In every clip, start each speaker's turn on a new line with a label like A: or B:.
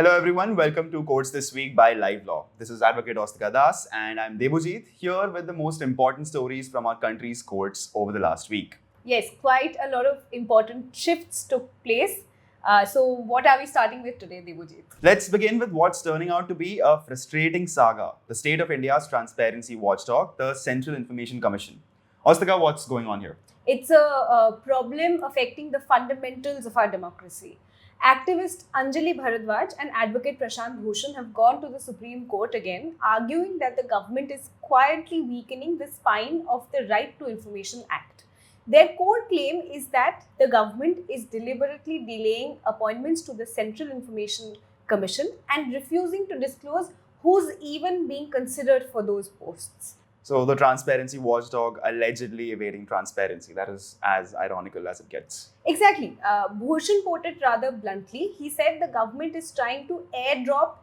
A: Hello everyone, welcome to Courts This Week by Live Law. This is Advocate Ostika Das and I'm Debojit here with the most important stories from our country's courts over the last week.
B: Yes, quite a lot of important shifts took place. So what are we starting with today, Debojit?
A: Let's begin with what's turning out to be a frustrating saga, the state of India's transparency watchdog, the Central Information Commission. Ostika, what's going on here?
B: It's a problem affecting the fundamentals of our democracy. Activist Anjali Bharadwaj and advocate Prashant Bhushan have gone to the Supreme Court again, arguing that the government is quietly weakening the spine of the Right to Information Act. Their core claim is that the government is deliberately delaying appointments to the Central Information Commission and refusing to disclose who's even being considered for those posts.
A: So the transparency watchdog allegedly evading transparency. That is as ironical as it gets.
B: Exactly. Bhushan put it rather bluntly. He said the government is trying to airdrop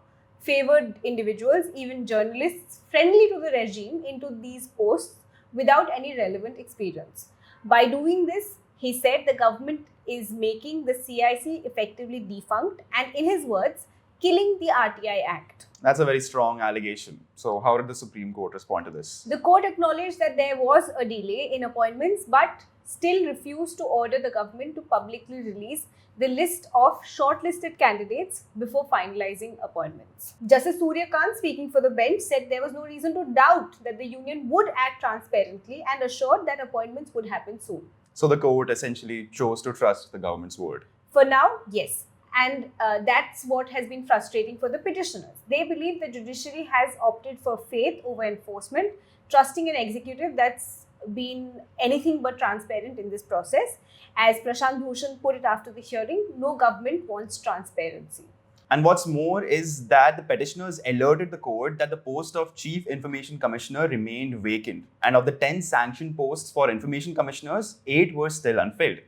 B: favored individuals, even journalists friendly to the regime, into these posts without any relevant experience. By doing this, he said the government is making the CIC effectively defunct and, in his words, killing the RTI Act.
A: That's a very strong allegation. So how did the Supreme Court respond to this?
B: The court acknowledged that there was a delay in appointments but still refused to order the government to publicly release the list of shortlisted candidates before finalizing appointments. Justice Surya Kant, speaking for the bench, said there was no reason to doubt that the union would act transparently and assured that appointments would happen soon.
A: So the court essentially chose to trust the government's word.
B: For now, yes. And that's what has been frustrating for the petitioners. They believe the judiciary has opted for faith over enforcement, trusting an executive that's been anything but transparent in this process. As Prashant Bhushan put it after the hearing, no government wants transparency.
A: And what's more is that the petitioners alerted the court that the post of Chief Information Commissioner remained vacant. And of the 10 sanctioned posts for information commissioners, 8 were still unfilled.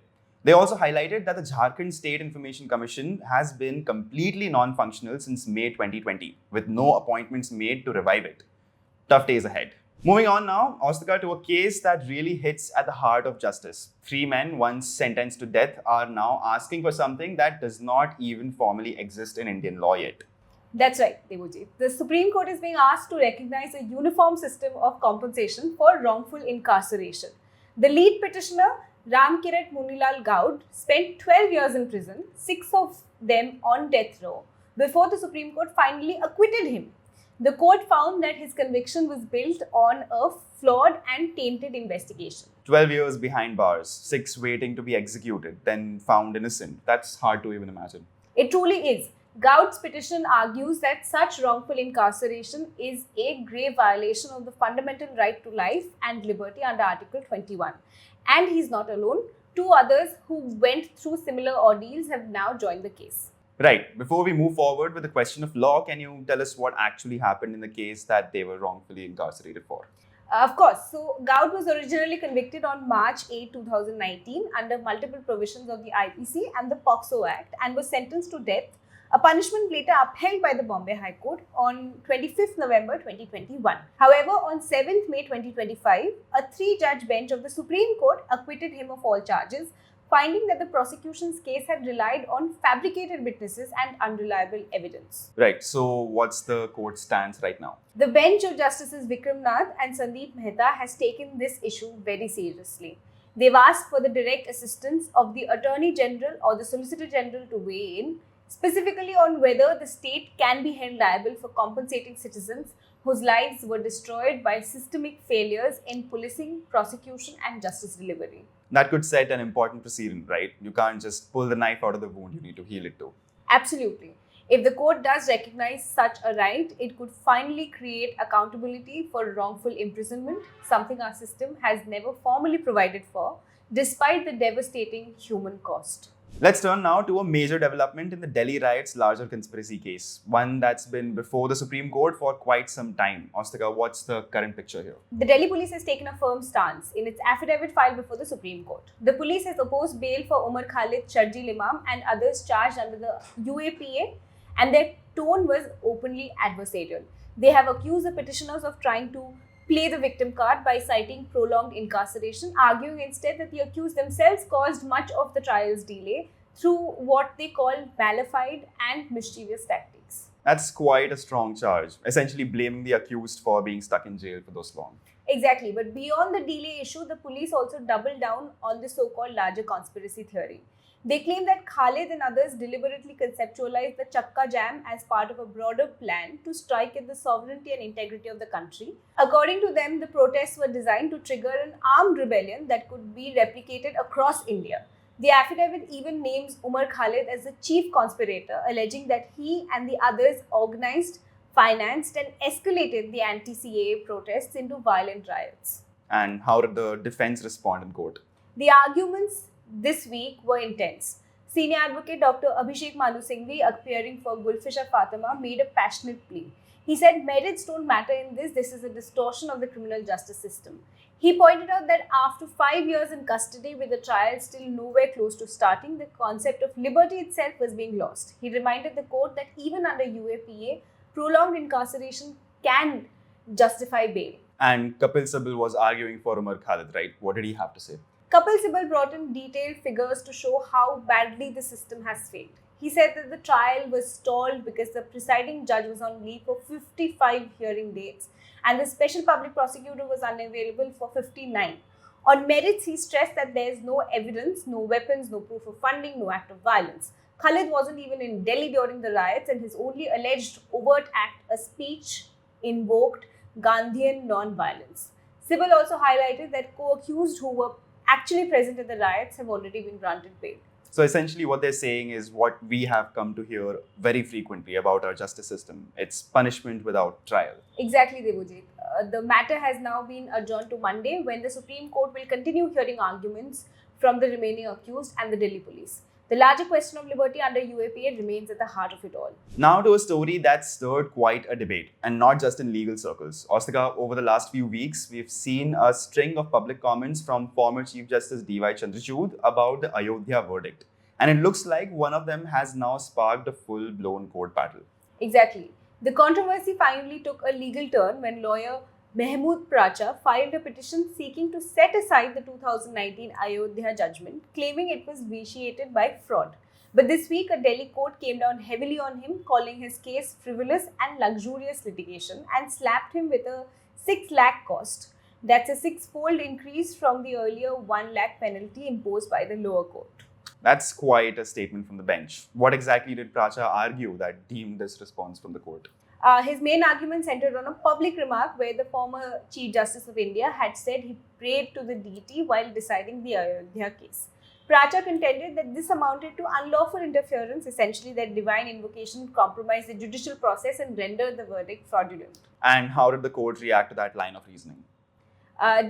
A: They also highlighted that the Jharkhand State Information Commission has been completely non-functional since May 2020, with no appointments made to revive it. Tough days ahead. Moving on now, Ostika, to a case that really hits at the heart of justice. 3 men, once sentenced to death, are now asking for something that does not even formally exist in Indian law yet.
B: That's right, Debojit. The Supreme Court is being asked to recognize a uniform system of compensation for wrongful incarceration. The lead petitioner, Ramkirat Munilal Gaud, spent 12 years in prison, 6 of them on death row, before the Supreme Court finally acquitted him. The court found that his conviction was built on a flawed and tainted investigation.
A: 12 years behind bars, 6 waiting to be executed, then found innocent. That's hard to even imagine.
B: It truly is. Gaud's petition argues that such wrongful incarceration is a grave violation of the fundamental right to life and liberty under Article 21. And he's not alone. 2 others who went through similar ordeals have now joined the case.
A: Right. Before we move forward with the question of law, can you tell us what actually happened in the case that they were wrongfully incarcerated for?
B: Of course. So, Gaud was originally convicted on March 8, 2019 under multiple provisions of the IPC and the POCSO Act and was sentenced to death, a punishment later upheld by the Bombay High Court on 25th November 2021. However, on 7th May 2025, a 3-judge bench of the Supreme Court acquitted him of all charges, finding that the prosecution's case had relied on fabricated witnesses and unreliable evidence.
A: Right. So what's the court's stance right now?
B: The bench of Justices Vikram Nath and Sandeep Mehta has taken this issue very seriously. They've asked for the direct assistance of the Attorney General or the Solicitor General to weigh in, specifically on whether the state can be held liable for compensating citizens whose lives were destroyed by systemic failures in policing, prosecution, and justice delivery.
A: That could set an important precedent, right? You can't just pull the knife out of the wound, you need to heal it too.
B: Absolutely. If the court does recognize such a right, it could finally create accountability for wrongful imprisonment, something our system has never formally provided for, despite the devastating human cost.
A: Let's turn now to a major development in the Delhi riots larger conspiracy case, one that's been before the Supreme Court for quite some time. Ostika, what's the current picture here?
B: The Delhi police has taken a firm stance in its affidavit filed before the Supreme Court. The police has opposed bail for Umar Khalid, Sharjeel Imam and others charged under the UAPA, and their tone was openly adversarial. They have accused the petitioners of trying to play the victim card by citing prolonged incarceration, arguing instead that the accused themselves caused much of the trial's delay, through what they call malified and mischievous tactics.
A: That's quite a strong charge, essentially blaming the accused for being stuck in jail for those long.
B: Exactly, but beyond the delay issue, the police also doubled down on the so-called larger conspiracy theory. They claim that Khalid and others deliberately conceptualized the Chakka Jam as part of a broader plan to strike at the sovereignty and integrity of the country. According to them, the protests were designed to trigger an armed rebellion that could be replicated across India. The affidavit even names Umar Khalid as the chief conspirator, alleging that he and the others organized, financed, and escalated the anti CAA protests into violent riots.
A: And how did the defense respond in court?
B: The arguments this week were intense. Senior advocate Dr. Abhishek Manu Singhvi, appearing for Gulfisha Fatima, made a passionate plea. He said merits don't matter in this is a distortion of the criminal justice system. He pointed out that after 5 years in custody with the trial still nowhere close to starting, the concept of liberty itself was being lost. He reminded the court that even under UAPA, prolonged incarceration can justify bail.
A: And Kapil Sibal was arguing for Umar Khalid, right? What did he have to say?
B: Kapil Sibal brought in detailed figures to show how badly the system has failed. He said that the trial was stalled because the presiding judge was on leave for 55 hearing dates and the special public prosecutor was unavailable for 59. On merits, he stressed that there is no evidence, no weapons, no proof of funding, no act of violence. Khalid wasn't even in Delhi during the riots and his only alleged overt act, a speech, invoked Gandhian non-violence. Sibal also highlighted that co-accused who were actually present at the riots have already been granted bail.
A: So essentially what they're saying is what we have come to hear very frequently about our justice system. It's punishment without trial.
B: Exactly, Devojit. The matter has now been adjourned to Monday when the Supreme Court will continue hearing arguments from the remaining accused and the Delhi police. The larger question of liberty under UAPA remains at the heart of it all.
A: Now to a story that stirred quite a debate, and not just in legal circles. Ostika, over the last few weeks, we've seen a string of public comments from former Chief Justice D.Y. Chandrachud about the Ayodhya verdict. And it looks like one of them has now sparked a full-blown court battle.
B: Exactly. The controversy finally took a legal turn when lawyer Mehmood Pracha filed a petition seeking to set aside the 2019 Ayodhya judgment, claiming it was vitiated by fraud. But this week, a Delhi court came down heavily on him, calling his case frivolous and luxurious litigation and slapped him with a 6 lakh cost. That's a six-fold increase from the earlier 1 lakh penalty imposed by the lower court.
A: That's quite a statement from the bench. What exactly did Pracha argue that deemed this response from the court?
B: His main argument centered on a public remark where the former Chief Justice of India had said he prayed to the deity while deciding the Ayodhya case. Pracha contended that this amounted to unlawful interference, essentially that divine invocation compromised the judicial process and rendered the verdict fraudulent.
A: And how did the court react to that line of reasoning?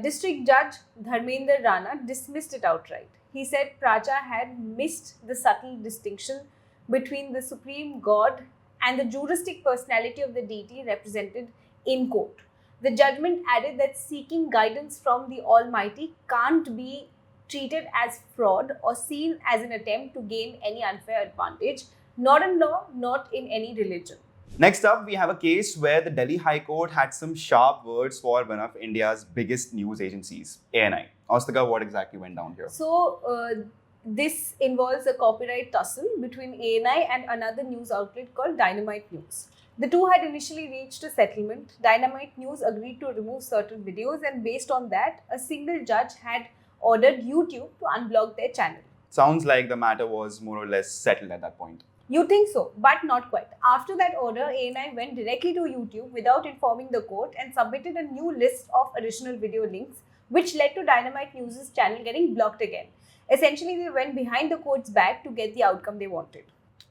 B: District Judge Dharmender Rana dismissed it outright. He said Pracha had missed the subtle distinction between the supreme god and the juristic personality of the deity represented in court. The judgment added that seeking guidance from the Almighty can't be treated as fraud or seen as an attempt to gain any unfair advantage, not in law, not in any religion.
A: Next up, we have a case where the Delhi High Court had some sharp words for one of India's biggest news agencies, ANI. Ostika, what exactly went down here?
B: So, this involves a copyright tussle between ANI and another news outlet called Dynamite News. The two had initially reached a settlement. Dynamite News agreed to remove certain videos, and based on that, a single judge had ordered YouTube to unblock their channel.
A: Sounds like the matter was more or less settled at that point.
B: You think so, but not quite. After that order, ANI went directly to YouTube without informing the court and submitted a new list of additional video links, which led to Dynamite News' channel getting blocked again. Essentially, they went behind the court's back to get the outcome they wanted.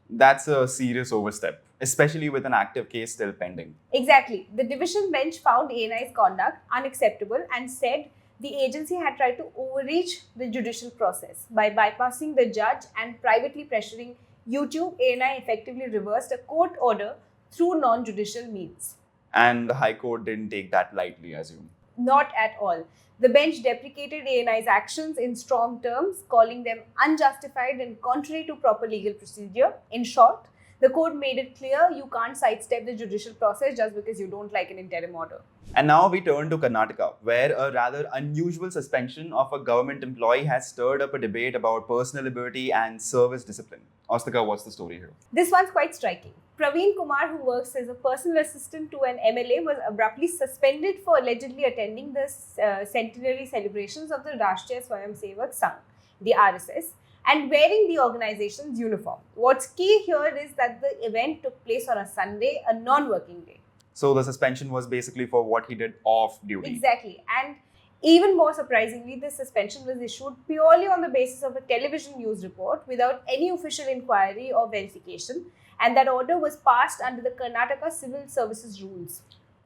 A: That's a serious overstep, especially with an active case still pending.
B: Exactly. The division bench found ANI's conduct unacceptable and said the agency had tried to overreach the judicial process. By bypassing the judge and privately pressuring YouTube, ANI effectively reversed a court order through non-judicial means.
A: And the High Court didn't take that lightly, I assume.
B: Not at all. The bench deprecated ANI's actions in strong terms, calling them unjustified and contrary to proper legal procedure. In short, The court made it clear you can't sidestep the judicial process just because you don't like an interim order.
A: And now we turn to Karnataka, where a rather unusual suspension of a government employee has stirred up a debate about personal liberty and service discipline. Ostika, what's the story here?
B: This one's quite striking. Praveen Kumar, who works as a personal assistant to an MLA, was abruptly suspended for allegedly attending the centenary celebrations of the Rashtriya Swayamsevak Sangh, the RSS, and wearing the organization's uniform. What's key here is that the event took place on a Sunday, a non-working day.
A: So the suspension was basically for what he did off duty.
B: Exactly. And even more surprisingly, this suspension was issued purely on the basis of a television news report without any official inquiry or verification. And that order was passed under the Karnataka Civil Services rules.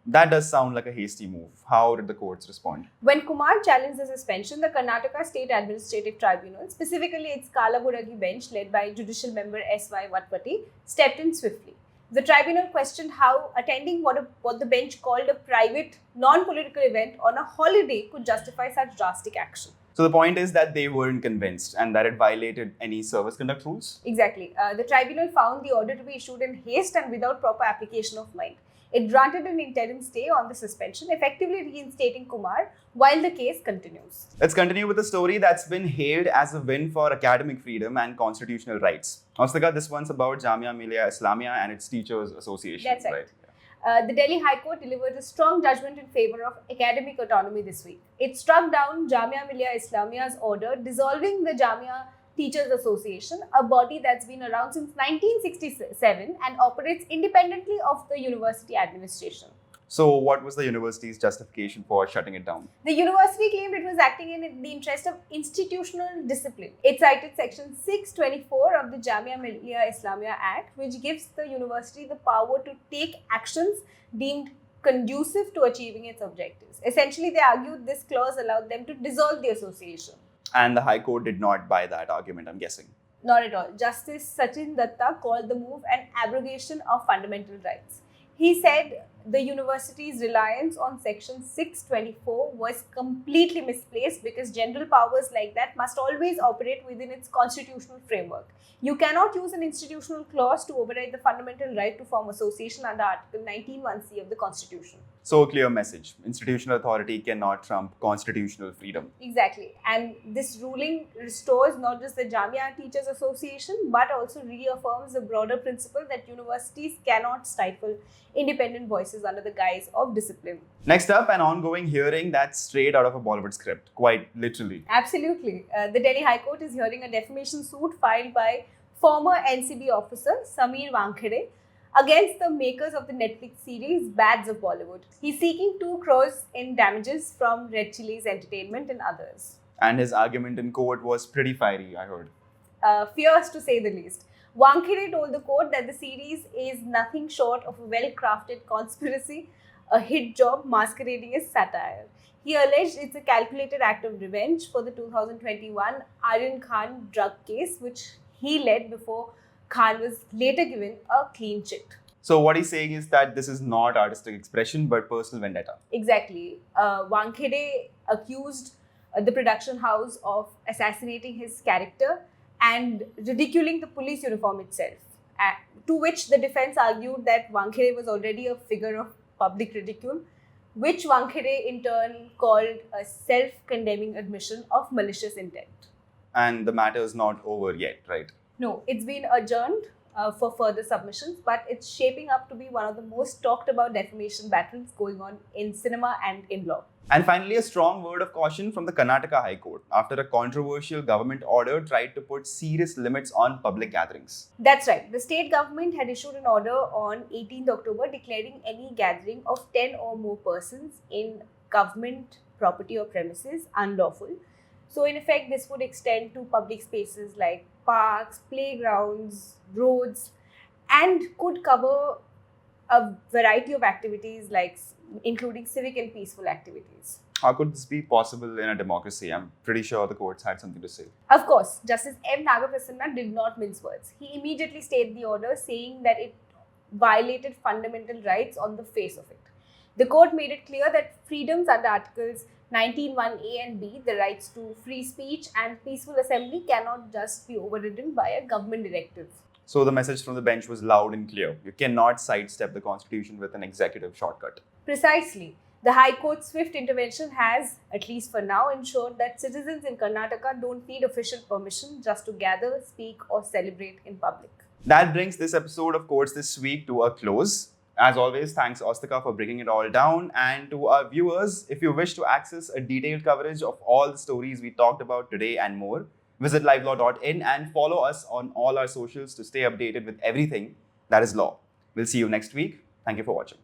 A: That does sound like a hasty move. How did the courts respond?
B: When Kumar challenged the suspension, the Karnataka State Administrative Tribunal, specifically its Kalaburagi bench led by judicial member S.Y. Vatpati, stepped in swiftly. The tribunal questioned how attending what the bench called a private, non-political event on a holiday could justify such drastic action.
A: So the point is that they weren't convinced and that it violated any service conduct rules?
B: Exactly. The tribunal found the order to be issued in haste and without proper application of mind. It granted an interim stay on the suspension, effectively reinstating Kumar while the case continues.
A: Let's continue with a story that's been hailed as a win for academic freedom and constitutional rights. Ostika, this one's about Jamia Millia Islamia and its Teachers Association.
B: That's right. The Delhi High Court delivered a strong judgment in favor of academic autonomy this week. It struck down Jamia Millia Islamia's order dissolving the Jamia Teachers Association, a body that's been around since 1967 and operates independently of the university administration.
A: So what was the university's justification for shutting it down?
B: The university claimed it was acting in the interest of institutional discipline. It cited section 624 of the Jamia Millia Islamia Act, which gives the university the power to take actions deemed conducive to achieving its objectives. Essentially, they argued this clause allowed them to dissolve the association.
A: And the High Court did not buy that argument, I'm guessing.
B: Not at all. Justice Sachin Datta called the move an abrogation of fundamental rights. He said the university's reliance on section 624 was completely misplaced because general powers like that must always operate within its constitutional framework. You cannot use an institutional clause to override the fundamental right to form association under Article 19(1)(c) of the Constitution.
A: So a clear message. Institutional authority cannot trump constitutional freedom.
B: Exactly. And this ruling restores not just the Jamia Teachers Association but also reaffirms the broader principle that universities cannot stifle independent voices under the guise of discipline.
A: Next up, an ongoing hearing that's straight out of a Bollywood script, quite literally.
B: Absolutely. The Delhi High Court is hearing a defamation suit filed by former NCB officer Sameer Wankhede against the makers of the Netflix series Bads of Bollywood. He's seeking 2 crores in damages from Red Chillies Entertainment and others.
A: And his argument in court was pretty fiery, I heard.
B: Fierce to say the least. Wankhede told the court that the series is nothing short of a well-crafted conspiracy, a hit job masquerading as satire. He alleged it's a calculated act of revenge for the 2021 Aryan Khan drug case, which he led before Khan was later given a clean chit.
A: So what he's saying is that this is not artistic expression but personal vendetta.
B: Exactly. Wankhede accused the production house of assassinating his character and ridiculing the police uniform itself. To which the defense argued that Wankhede was already a figure of public ridicule, which Wankhede in turn called a self-condemning admission of malicious intent.
A: And the matter is not over yet, right?
B: No, it's been adjourned for further submissions, but it's shaping up to be one of the most talked about defamation battles going on in cinema and in law.
A: And finally, a strong word of caution from the Karnataka High Court after a controversial government order tried to put serious limits on public gatherings.
B: That's right. The state government had issued an order on 18th October declaring any gathering of 10 or more persons in government property or premises unlawful. So in effect, this would extend to public spaces like parks, playgrounds, roads, and could cover a variety of activities like including civic and peaceful activities.
A: How could this be possible in a democracy? I'm pretty sure the courts had something to say.
B: Of course, Justice M. Nagaprasanna did not mince words. He immediately stayed the order, saying that it violated fundamental rights on the face of it. The court made it clear that freedoms under Articles 19(1)(a) and (b), the rights to free speech and peaceful assembly, cannot just be overridden by a government directive.
A: So the message from the bench was loud and clear. You cannot sidestep the constitution with an executive shortcut.
B: Precisely. The High Court's swift intervention has, at least for now, ensured that citizens in Karnataka don't need official permission just to gather, speak, or celebrate in public.
A: That brings this episode of Courts This Week to a close. As always, thanks Ostika for bringing it all down. And to our viewers, if you wish to access a detailed coverage of all the stories we talked about today and more, visit livelaw.in and follow us on all our socials to stay updated with everything that is law. We'll see you next week. Thank you for watching.